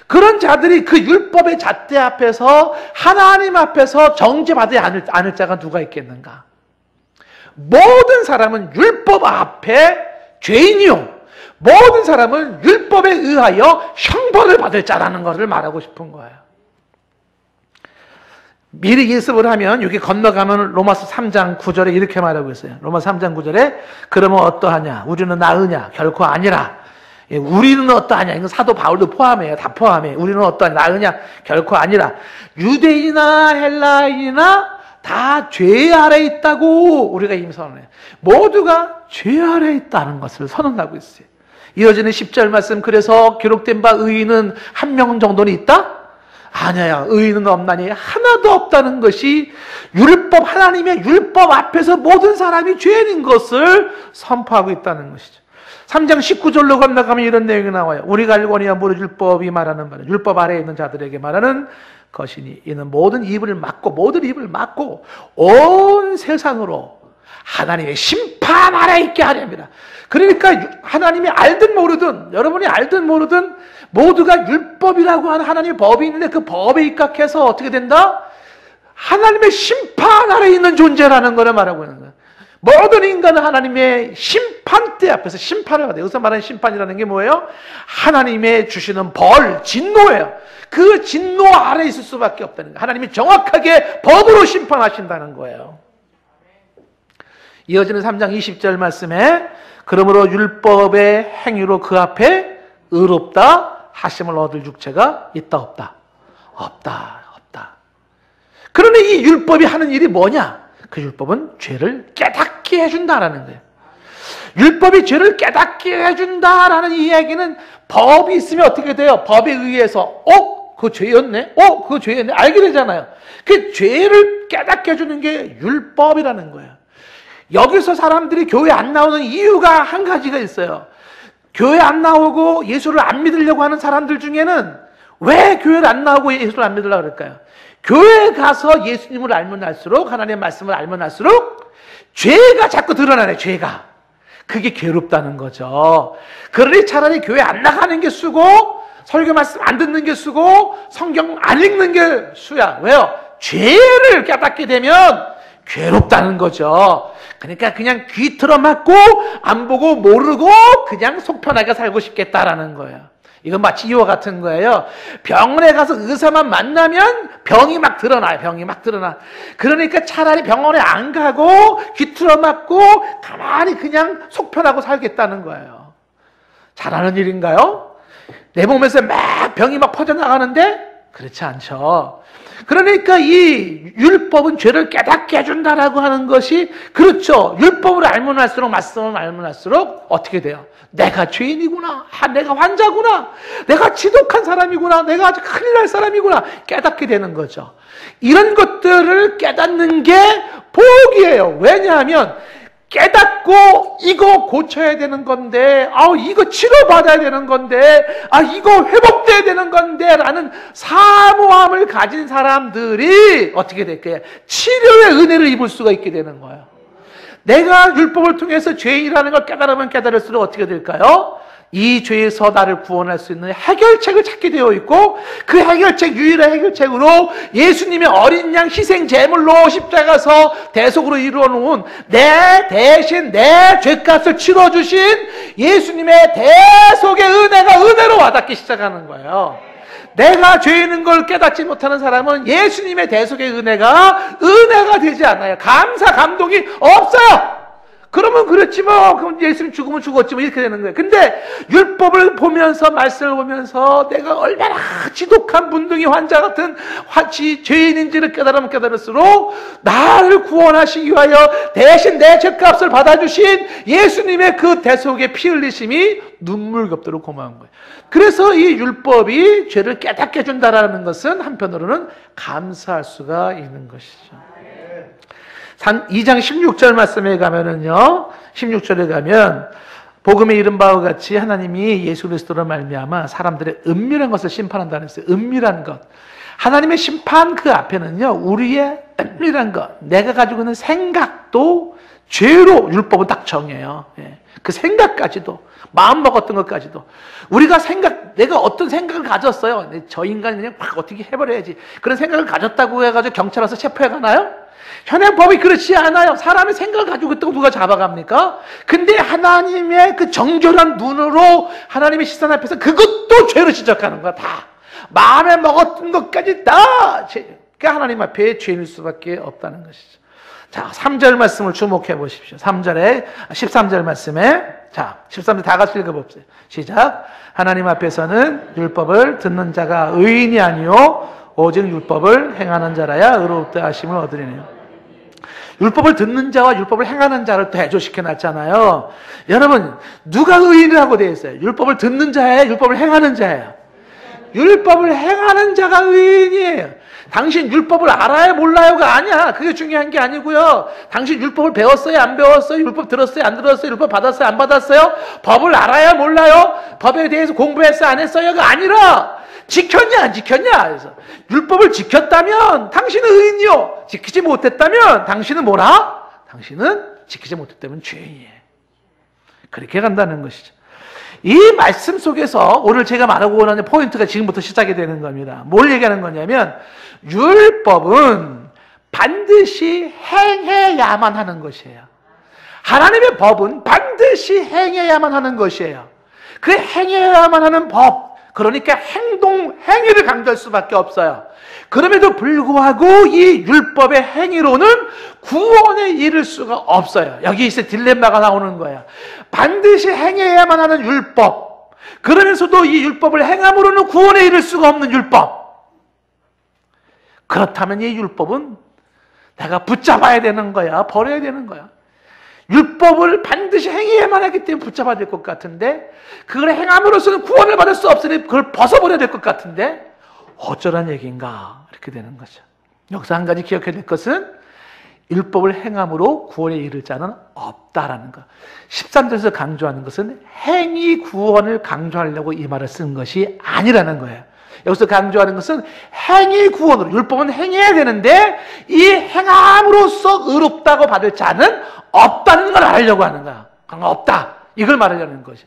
A: 그런 자들이 그 율법의 잣대 앞에서 하나님 앞에서 정죄받지 않을 자가 누가 있겠는가? 모든 사람은 율법 앞에 죄인이요, 모든 사람은 율법에 의하여 형벌을 받을 자라는 것을 말하고 싶은 거예요. 미리 예습을 하면 여기 건너가면 로마서 3장 9절에 이렇게 말하고 있어요. 로마서 3장 9절에 그러면 어떠하냐? 우리는 나으냐? 결코 아니라. 우리는 어떠하냐? 이건 사도 바울도 포함해요. 다 포함해. 우리는 어떠하냐? 나으냐? 결코 아니라. 유대인이나 헬라인이나 다 죄 아래 있다고 우리가 이미 선언해요. 모두가 죄 아래 있다는 것을 선언하고 있어요. 이어지는 10절 말씀, 그래서 기록된 바 의인은 한 명 정도는 있다? 아니야, 의인은 없나니 하나도 없다는 것이 율법, 하나님의 율법 앞에서 모든 사람이 죄인인 것을 선포하고 있다는 것이죠. 3장 19절로 건너가면 이런 내용이 나와요. 우리가 알거니와 무릇 율법이 말하는 바는 율법 아래에 있는 자들에게 말하는 것이니 이는 모든 입을 막고 온 세상으로 하나님의 심판 아래 있게 하렵니다. 그러니까 하나님이 알든 모르든, 여러분이 알든 모르든 모두가 율법이라고 하는 하나님의 법이 있는데 그 법에 입각해서 어떻게 된다? 하나님의 심판 아래 있는 존재라는 것을 말하고 있는 거예요. 모든 인간은 하나님의 심판대 앞에서 심판을 받아요. 여기서 말하는 심판이라는 게 뭐예요? 하나님의 주시는 벌, 진노예요. 그 진노 아래 있을 수밖에 없다는 거예요. 하나님이 정확하게 법으로 심판하신다는 거예요. 이어지는 3장 20절 말씀에 그러므로 율법의 행위로 그 앞에 의롭다 하심을 얻을 육체가 있다 없다? 없다. 그러니 이 율법이 하는 일이 뭐냐? 그 율법은 죄를 깨닫게 해준다라는 거예요. 율법이 죄를 깨닫게 해준다라는 이 이야기는 법이 있으면 어떻게 돼요? 법에 의해서 그거 죄였네? 그거 죄였네? 알게 되잖아요. 그 죄를 깨닫게 해주는 게 율법이라는 거예요. 여기서 사람들이 교회 안 나오는 이유가 한 가지가 있어요. 교회 안 나오고 예수를 안 믿으려고 하는 사람들 중에는 왜 교회를 안 나오고 예수를 안 믿으려고 그럴까요? 교회에 가서 예수님을 알면 알수록, 하나님의 말씀을 알면 알수록 죄가 자꾸 드러나네, 죄가. 그게 괴롭다는 거죠. 그러니 차라리 교회 안 나가는 게 수고, 설교 말씀 안 듣는 게 수고, 성경 안 읽는 게 수야. 왜요? 죄를 깨닫게 되면 괴롭다는 거죠. 그러니까 그냥 귀 틀어막고 안 보고 모르고 그냥 속 편하게 살고 싶겠다라는 거예요. 이건 마치 이와 같은 거예요. 병원에 가서 의사만 만나면 병이 막 드러나요. 병이 막 드러나. 그러니까 차라리 병원에 안 가고 귀 틀어막고 가만히 그냥 속 편하고 살겠다는 거예요. 잘하는 일인가요? 내 몸에서 막 병이 막 퍼져나가는데 그렇지 않죠. 그러니까 이 율법은 죄를 깨닫게 해준다라고 하는 것이 그렇죠. 율법을 알면 할수록, 말씀을 알면 할수록 어떻게 돼요? 내가 죄인이구나. 내가 환자구나. 내가 지독한 사람이구나. 내가 아주 큰일 날 사람이구나. 깨닫게 되는 거죠. 이런 것들을 깨닫는 게 복이에요. 왜냐하면 깨닫고 이거 고쳐야 되는 건데, 이거 치료받아야 되는 건데, 이거 회복돼야 되는 건데 라는 사모함을 가진 사람들이 어떻게 될까요? 치료의 은혜를 입을 수가 있게 되는 거예요. 내가 율법을 통해서 죄인이라는 걸 깨달으면 깨달을수록 어떻게 될까요? 이 죄에서 나를 구원할 수 있는 해결책을 찾게 되어 있고, 그 해결책, 유일한 해결책으로 예수님의 어린 양 희생 제물로 십자가서 대속으로 이루어 놓은 내 대신 내 죄값을 치러주신 예수님의 대속의 은혜로 와닿기 시작하는 거예요. 내가 죄인인 걸 깨닫지 못하는 사람은 예수님의 대속의 은혜가 되지 않아요. 감사, 감동이 없어요. 그러면 그렇지 뭐, 그럼 예수님 죽으면 죽었지 뭐 이렇게 되는 거예요. 근데 율법을 보면서, 말씀을 보면서 내가 얼마나 지독한 문둥이 환자 같은 죄인인지를 깨달으면 깨달을수록 나를 구원하시기 위하여 대신 내 죄값을 받아주신 예수님의 그 대속의 피 흘리심이 눈물겹도록 고마운 거예요. 그래서 이 율법이 죄를 깨닫게 해준다라는 것은 한편으로는 감사할 수가 있는 것이죠. 2장 16절 말씀에 가면은요, 16절에 가면, 복음에 이른 바와 같이 하나님이 예수 그리스도로 말미암아 사람들의 은밀한 것을 심판한다는 것이에요. 은밀한 것. 하나님의 심판 그 앞에는요, 우리의 은밀한 것, 내가 가지고 있는 생각도 죄로 율법은 딱 정해요. 예. 그 생각까지도, 마음 먹었던 것까지도. 우리가 내가 어떤 생각을 가졌어요. 저 인간이 그냥 확 어떻게 해버려야지. 그런 생각을 가졌다고 해가지고 경찰 와서 체포해 가나요? 현행 법이 그렇지 않아요. 사람의 생각을 가지고 있다고 누가 잡아갑니까? 근데 하나님의 그 정결한 눈으로 하나님의 시선 앞에서 그것도 죄로 지적하는 거야, 다. 마음에 먹었던 것까지 다 죄. 그러니까 하나님 앞에 죄일 수밖에 없다는 것이죠. 자, 3절 말씀을 주목해 보십시오. 13절 말씀에, 자, 13절 다 같이 읽어봅시다. 시작. 하나님 앞에서는 율법을 듣는 자가 의인이 아니요 오직 율법을 행하는 자라야 의롭다 하심을 얻으리네요. 율법을 듣는 자와 율법을 행하는 자를 대조시켜 놨잖아요. 여러분, 누가 의인이라고 되어 있어요? 율법을 듣는 자예요? 율법을 행하는 자예요? 율법을 행하는 자가 의인이에요. 당신 율법을 알아요? 몰라요가 아니야. 그게 중요한 게 아니고요. 당신 율법을 배웠어요? 안 배웠어요? 율법 들었어요? 안 들었어요? 율법 받았어요? 안 받았어요? 법을 알아요? 몰라요? 법에 대해서 공부했어요? 안 했어요가 아니라 지켰냐 안 지켰냐. 그래서 율법을 지켰다면 당신은 의인이요. 지키지 못했다면 당신은 뭐라? 당신은 지키지 못했다면 죄인이에요. 그렇게 간다는 것이죠. 이 말씀 속에서 오늘 제가 말하고 원하는 포인트가 지금부터 시작이 되는 겁니다. 뭘 얘기하는 거냐면 율법은 반드시 행해야만 하는 것이에요. 하나님의 법은 반드시 행해야만 하는 것이에요. 그 행해야만 하는 법, 그러니까 행위를 강조할 수밖에 없어요. 그럼에도 불구하고 이 율법의 행위로는 구원에 이를 수가 없어요. 여기서 딜레마가 나오는 거예요. 반드시 행해야만 하는 율법, 그러면서도 이 율법을 행함으로는 구원에 이를 수가 없는 율법. 그렇다면 이 율법은 내가 붙잡아야 되는 거야, 버려야 되는 거야. 율법을 반드시 행해야만 하기 때문에 붙잡아야 될 것 같은데, 그걸 행함으로써는 구원을 받을 수 없으니 그걸 벗어버려야 될 것 같은데 어쩌란 얘기인가, 이렇게 되는 거죠. 여기서 한 가지 기억해야 될 것은 율법을 행함으로 구원에 이를 자는 없다라는 것. 13절에서 강조하는 것은 행위 구원을 강조하려고 이 말을 쓴 것이 아니라는 거예요. 여기서 강조하는 것은 행위 구원으로, 율법은 행해야 되는데 이 행함으로써 의롭다고 받을 자는 없다는 걸 알려고 하는 거야. 없다, 이걸 말하려는 것이.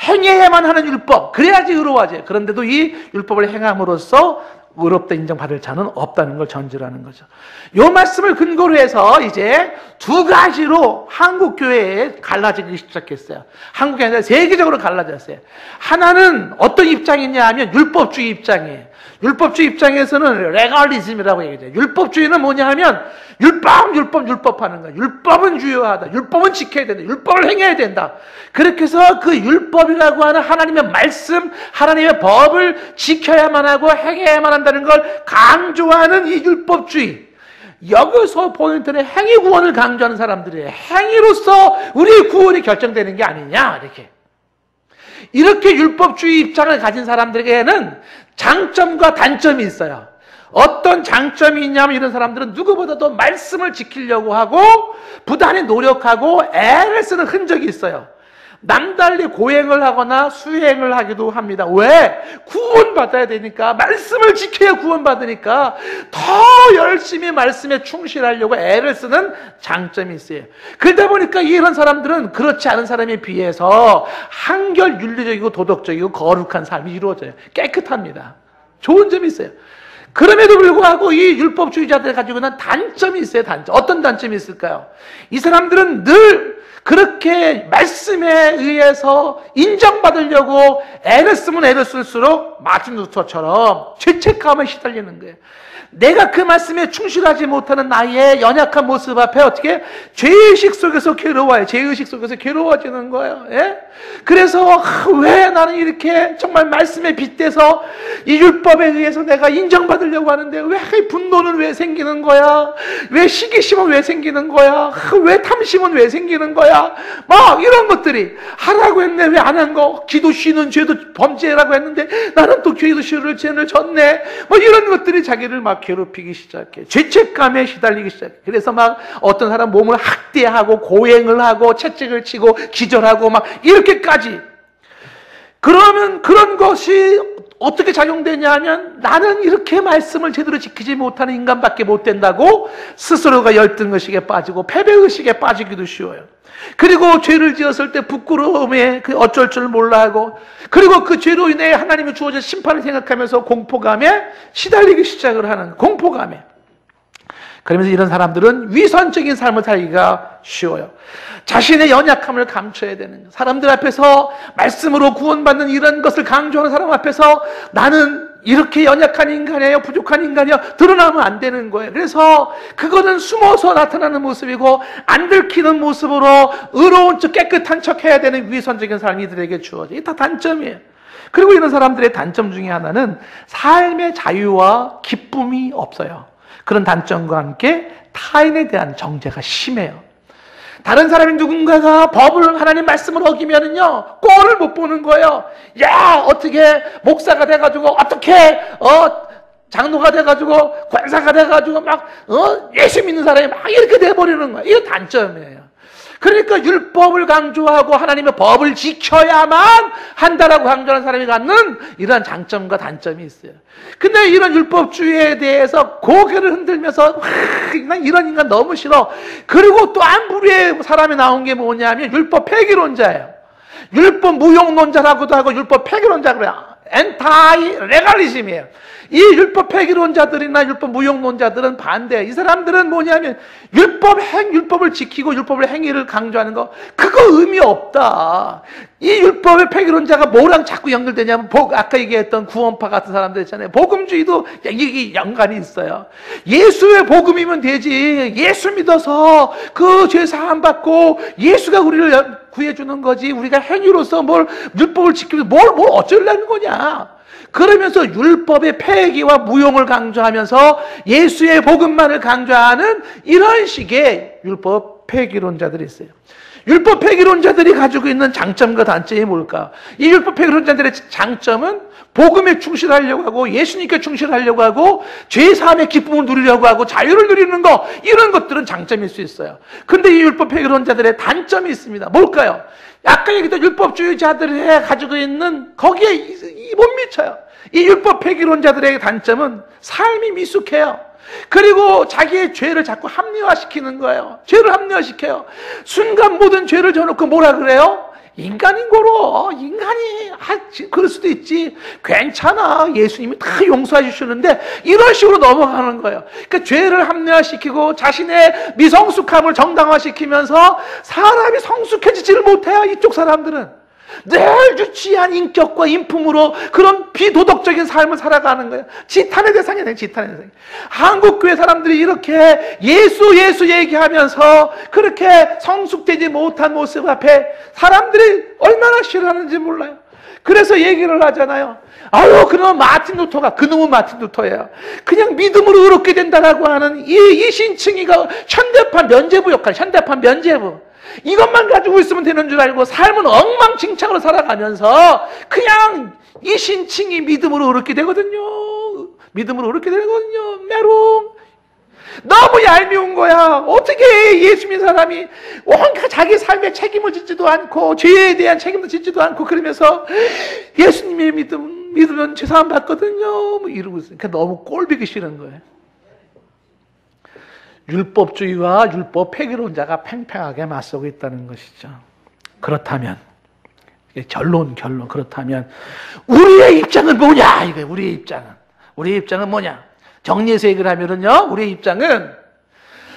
A: 행해야만 하는 율법, 그래야지 의로워하지. 그런데도 이 율법을 행함으로써 의롭다 인정받을 자는 없다는 걸 전제하는 거죠. 이 말씀을 근거로 해서 이제 두 가지로 한국 교회에 갈라지기 시작했어요. 한국이 아니라 세계적으로 갈라졌어요. 하나는 어떤 입장이냐 하면 율법주의 입장이에요. 율법주의 입장에서는 레갈리즘이라고 얘기해요. 율법주의는 뭐냐 하면 율법 하는 거야. 율법은 주요하다. 율법은 지켜야 된다. 율법을 행해야 된다. 그렇게 해서 그 율법이라고 하는 하나님의 말씀, 하나님의 법을 지켜야만 하고 행해야만 한다는 걸 강조하는 이 율법주의. 여기서 포인트는 행위 구원을 강조하는 사람들이에요. 행위로서 우리의 구원이 결정되는 게 아니냐, 이렇게 율법주의 입장을 가진 사람들에게는 장점과 단점이 있어요. 어떤 장점이 있냐면 이런 사람들은 누구보다도 말씀을 지키려고 하고 부단히 노력하고 애를 쓰는 흔적이 있어요. 남달리 고행을 하거나 수행을 하기도 합니다. 왜? 구원받아야 되니까. 말씀을 지켜야 구원받으니까 더 열심히 말씀에 충실하려고 애를 쓰는 장점이 있어요. 그러다 보니까 이런 사람들은 그렇지 않은 사람에 비해서 한결 윤리적이고 도덕적이고 거룩한 삶이 이루어져요. 깨끗합니다. 좋은 점이 있어요. 그럼에도 불구하고 이 율법주의자들 가지고 있는 단점이 있어요. 단점. 어떤 단점이 있을까요? 이 사람들은 늘 그렇게 말씀에 의해서 인정받으려고 애를 쓰면 애를 쓸수록 마틴 루터처럼 죄책감에 시달리는 거예요. 내가 그 말씀에 충실하지 못하는 나의 연약한 모습 앞에 어떻게 죄의식 속에서 괴로워요. 죄의식 속에서 괴로워지는 거예요. 예? 그래서 왜 나는 이렇게 정말 말씀에 빗대서 이 율법에 의해서 내가 인정받으려고 하는데 왜 분노는 왜 생기는 거야? 왜 시기심은 왜 생기는 거야? 왜 탐심은 왜 생기는 거야? 막 이런 것들이 하라고 했네 왜 안 한 거? 기도 쉬는 죄도 범죄라고 했는데 나는 또 기도 쉬는 죄를 졌네. 뭐 이런 것들이 자기를 막 막 괴롭히기 시작해. 죄책감에 시달리기 시작해. 그래서 막 어떤 사람 몸을 학대하고 고행을 하고 채찍을 치고 기절하고 막 이렇게까지. 그러면 그런 것이 어떻게 작용되냐 하면 나는 이렇게 말씀을 제대로 지키지 못하는 인간밖에 못 된다고 스스로가 열등의식에 빠지고 패배의식에 빠지기도 쉬워요. 그리고 죄를 지었을 때 부끄러움에 어쩔 줄 몰라 하고, 그리고 그 죄로 인해 하나님이 주어진 심판을 생각하면서 공포감에 시달리기 시작을 하는, 공포감에. 그러면서 이런 사람들은 위선적인 삶을 살기가 쉬워요. 자신의 연약함을 감춰야 되는 거예요. 사람들 앞에서 말씀으로 구원받는 이런 것을 강조하는 사람 앞에서 나는 이렇게 연약한 인간이에요, 부족한 인간이에요, 드러나면 안 되는 거예요. 그래서 그거는 숨어서 나타나는 모습이고 안 들키는 모습으로 의로운 척 깨끗한 척 해야 되는 위선적인 삶이 이들에게 주어져. 이게 다 단점이에요. 그리고 이런 사람들의 단점 중에 하나는 삶의 자유와 기쁨이 없어요. 그런 단점과 함께 타인에 대한 정죄가 심해요. 다른 사람이 누군가가 법을, 하나님 말씀을 어기면은요, 꼴을 못 보는 거예요. 야, 어떻게 목사가 돼가지고, 어떻게, 장로가 돼가지고, 권사가 돼가지고, 예수 믿는 사람이 막 이렇게 돼버리는 거예요. 이게 단점이에요. 그러니까 율법을 강조하고 하나님의 법을 지켜야만 한다라고 강조하는 사람이 갖는 이러한 장점과 단점이 있어요. 근데 이런 율법주의에 대해서 고개를 흔들면서 난 이런 인간 너무 싫어. 그리고 또 한 부류의 사람이 나온 게 뭐냐면 율법 폐기론자예요. 율법 무용론자라고도 하고 율법 폐기론자라고 해요. 엔타이 레갈리즘이에요. 이 율법 폐기론자들이나 율법 무용론자들은 반대예요. 이 사람들은 뭐냐면 율법을 지키고 율법의 행위를 강조하는 거, 그거 의미 없다. 이 율법의 폐기론자가 뭐랑 자꾸 연결되냐면 아까 얘기했던 구원파 같은 사람들 있잖아요. 복음주의도 이게 연관이 있어요. 예수의 복음이면 되지. 예수 믿어서 그 죄 사함 받고 예수가 우리를 구해주는 거지. 우리가 행위로서 율법을 지키면서 뭘 어쩌려는 거냐. 그러면서 율법의 폐기와 무용을 강조하면서 예수의 복음만을 강조하는 이런 식의 율법 폐기론자들이 있어요. 율법 폐기론자들이 가지고 있는 장점과 단점이 뭘까? 이 율법 폐기론자들의 장점은 복음에 충실하려고 하고 예수님께 충실하려고 하고 죄사함의 기쁨을 누리려고 하고 자유를 누리는 것, 이런 것들은 장점일 수 있어요. 근데 이 율법 폐기론자들의 단점이 있습니다. 뭘까요? 아까 얘기했던 율법주의자들이 가지고 있는 거기에 못 미쳐요. 이 율법 폐기론자들의 단점은 삶이 미숙해요. 그리고 자기의 죄를 자꾸 합리화시키는 거예요. 죄를 합리화시켜요. 순간 모든 죄를 져놓고 뭐라 그래요? 인간인 거로. 인간이 그럴 수도 있지. 괜찮아. 예수님이 다 용서해 주시는데 이런 식으로 넘어가는 거예요. 그러니까 죄를 합리화시키고 자신의 미성숙함을 정당화시키면서 사람이 성숙해지지를 못해요. 이쪽 사람들은. 늘 유치한 인격과 인품으로 그런 비도덕적인 삶을 살아가는 거예요. 지탄의 대상이에요. 지탄의 대상. 한국교회 사람들이 이렇게 예수 얘기하면서 그렇게 성숙되지 못한 모습 앞에 사람들이 얼마나 싫어하는지 몰라요. 그래서 얘기를 하잖아요. 아유, 그놈 마틴 루터가, 그놈은 마틴 루터예요. 그냥 믿음으로 의롭게 된다라고 하는 이 신층이가 현대판 면죄부 역할, 현대판 면죄부. 이것만 가지고 있으면 되는 줄 알고 삶은 엉망진창으로 살아가면서 그냥 이 신칭이 믿음으로 의롭게 되거든요. 믿음으로 의롭게 되거든요. 메롱. 너무 얄미운 거야. 어떻게 예수 믿는 사람이 온갖 자기 삶에 책임을 짓지도 않고 죄에 대한 책임도 짓지도 않고 그러면서 예수님의 믿으면 죄사함 받거든요. 이러고 있어요. 그러니까 너무 꼴보기 싫은 거예요. 율법주의와 율법 폐기론자가 팽팽하게 맞서고 있다는 것이죠. 그렇다면 결론 그렇다면 우리의 입장은 뭐냐? 이거예요. 우리의 입장은 뭐냐? 정리해서 얘기를 하면은요, 우리의 입장은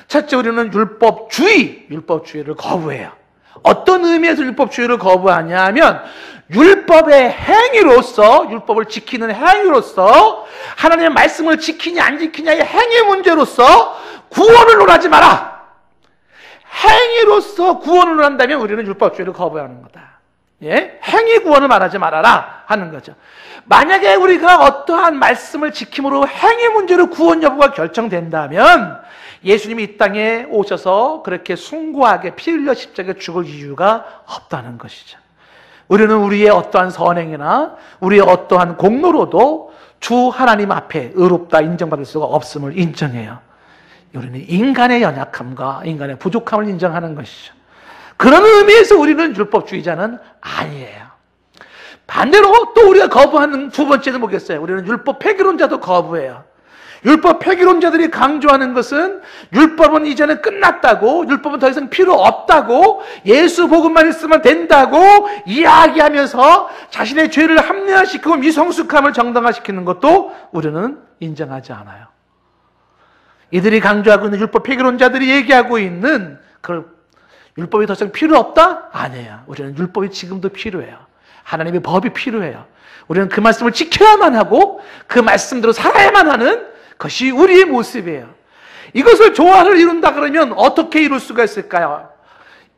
A: 첫째, 우리는 율법주의를 거부해요. 어떤 의미에서 율법주의를 거부하냐 하면 율법의 행위로서, 율법을 지키는 행위로서 하나님의 말씀을 지키냐 안 지키냐의 행위 문제로서 구원을 논하지 마라. 행위로서 구원을 논한다면 우리는 율법주의를 거부하는 거다. 예? 행위 구원을 말하지 말아라 하는 거죠. 만약에 우리가 어떠한 말씀을 지킴으로 행위 문제로 구원 여부가 결정된다면 예수님이 이 땅에 오셔서 그렇게 숭고하게 피 흘려 십자가에 죽을 이유가 없다는 것이죠. 우리는 우리의 어떠한 선행이나 우리의 어떠한 공로로도 주 하나님 앞에 의롭다 인정받을 수가 없음을 인정해요. 우리는 인간의 연약함과 인간의 부족함을 인정하는 것이죠. 그런 의미에서 우리는 율법주의자는 아니에요. 반대로 또 우리가 거부하는 두 번째는 뭐겠어요? 우리는 율법 폐기론자도 거부해요. 율법 폐기론자들이 강조하는 것은 율법은 이제는 끝났다고, 율법은 더 이상 필요 없다고, 예수 복음만 있으면 된다고 이야기하면서 자신의 죄를 합리화시키고 미성숙함을 정당화시키는 것도 우리는 인정하지 않아요. 이들이 강조하고 있는 율법 폐기론자들이 얘기하고 있는 그 율법이 더 이상 필요 없다? 아니에요. 우리는 율법이 지금도 필요해요. 하나님의 법이 필요해요. 우리는 그 말씀을 지켜야만 하고 그 말씀대로 살아야만 하는 것이 우리의 모습이에요. 이것을 조화를 이룬다 그러면 어떻게 이룰 수가 있을까요?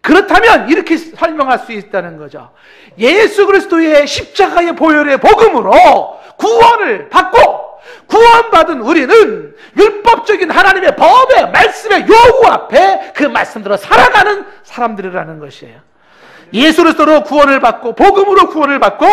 A: 그렇다면 이렇게 설명할 수 있다는 거죠. 예수 그리스도의 십자가의 보혈의 복음으로 구원을 받고 구원받은 우리는 율법적인 하나님의 법의 말씀의 요구 앞에 그 말씀대로 살아가는 사람들이라는 것이에요. 예수 그리스도로 구원을 받고 복음으로 구원을 받고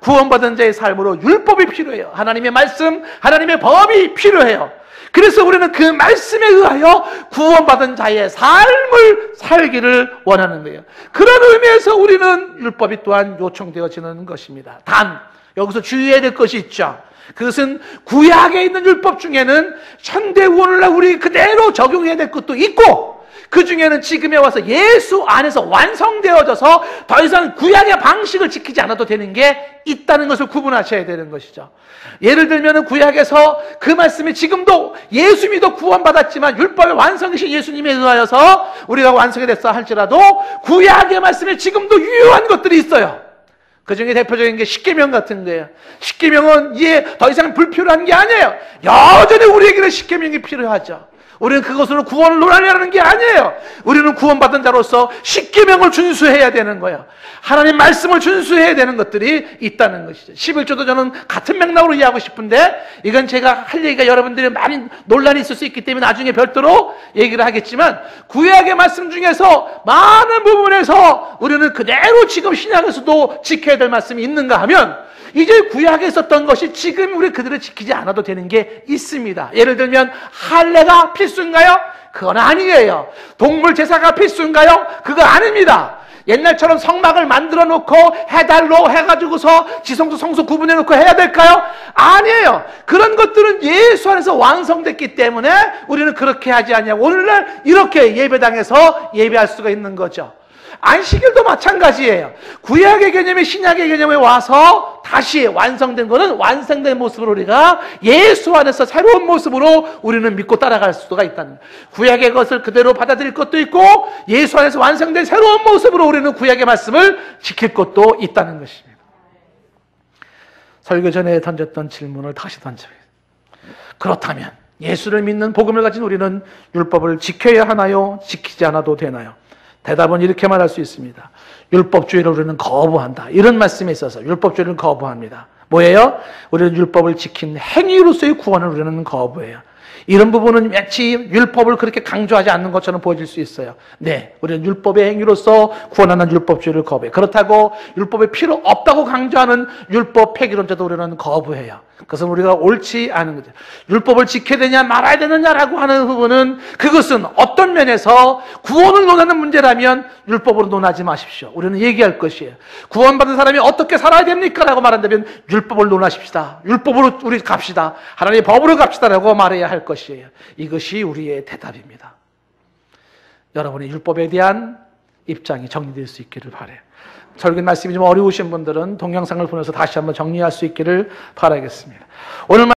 A: 구원받은 자의 삶으로 율법이 필요해요. 하나님의 말씀, 하나님의 법이 필요해요. 그래서 우리는 그 말씀에 의하여 구원받은 자의 삶을 살기를 원하는 거예요. 그런 의미에서 우리는 율법이 또한 요청되어지는 것입니다. 단 여기서 주의해야 될 것이 있죠. 그것은 구약에 있는 율법 중에는 현대 오늘날 우리 그대로 적용해야 될 것도 있고, 그 중에는 지금에 와서 예수 안에서 완성되어져서 더 이상 구약의 방식을 지키지 않아도 되는 게 있다는 것을 구분하셔야 되는 것이죠. 예를 들면 구약에서 그 말씀이 지금도 예수 믿어 구원받았지만 율법의 완성이신 예수님에 의하여서 우리가 완성이 됐어 할지라도 구약의 말씀에 지금도 유효한 것들이 있어요. 그 중에 대표적인 게 십계명 같은 거예요. 십계명은 이제 더 이상 불필요한 게 아니에요. 여전히 우리에게는 십계명이 필요하죠. 우리는 그것으로 구원을 논하려는 게 아니에요. 우리는 구원받은 자로서 십계명을 준수해야 되는 거예요. 하나님 말씀을 준수해야 되는 것들이 있다는 것이죠. 11조도 저는 같은 맥락으로 이해하고 싶은데 이건 제가 할 얘기가 여러분들이 많이 논란이 있을 수 있기 때문에 나중에 별도로 얘기를 하겠지만 구약의 말씀 중에서 많은 부분에서 우리는 그대로 지금 신약에서도 지켜야 될 말씀이 있는가 하면 이제 구약에 있었던 것이 지금 우리 그들을 지키지 않아도 되는 게 있습니다. 예를 들면 할례가 필수인가요? 그건 아니에요. 동물 제사가 필수인가요? 그거 아닙니다. 옛날처럼 성막을 만들어 놓고 해달로 해가지고서 지성소 성소 구분해 놓고 해야 될까요? 아니에요. 그런 것들은 예수 안에서 완성됐기 때문에 우리는 그렇게 하지 않냐고 오늘날 이렇게 예배당에서 예배할 수가 있는 거죠. 안식일도 마찬가지예요. 구약의 개념이 신약의 개념에 와서 다시 완성된 것은 완성된 모습으로 우리가 예수 안에서 새로운 모습으로 우리는 믿고 따라갈 수가 있다는 거예요. 구약의 것을 그대로 받아들일 것도 있고 예수 안에서 완성된 새로운 모습으로 우리는 구약의 말씀을 지킬 것도 있다는 것입니다. 설교 전에 던졌던 질문을 다시 던져요. 그렇다면 예수를 믿는 복음을 가진 우리는 율법을 지켜야 하나요? 지키지 않아도 되나요? 대답은 이렇게 말할 수 있습니다. 율법주의를 우리는 거부한다. 이런 말씀에 있어서 율법주의를 거부합니다. 뭐예요? 우리는 율법을 지킨 행위로서의 구원을 우리는 거부해요. 이런 부분은 마치 율법을 그렇게 강조하지 않는 것처럼 보여질 수 있어요. 네, 우리는 율법의 행위로서 구원하는 율법주의를 거부해요. 그렇다고 율법이 필요 없다고 강조하는 율법 폐기론자도 우리는 거부해요. 그것은 우리가 옳지 않은 거죠. 율법을 지켜야 되냐 말아야 되느냐라고 하는 부분은 그것은 어떤 면에서 구원을 논하는 문제라면 율법으로 논하지 마십시오. 우리는 얘기할 것이에요. 구원받은 사람이 어떻게 살아야 됩니까? 라고 말한다면 율법을 논하십시다. 율법으로 우리 갑시다. 하나님의 법으로 갑시다라고 말해야 할 것이에요. 이것이 우리의 대답입니다. 여러분의 율법에 대한 입장이 정리될 수 있기를 바라요. 설교 말씀이 좀 어려우신 분들은 동영상을 보면서 다시 한번 정리할 수 있기를 바라겠습니다. 오늘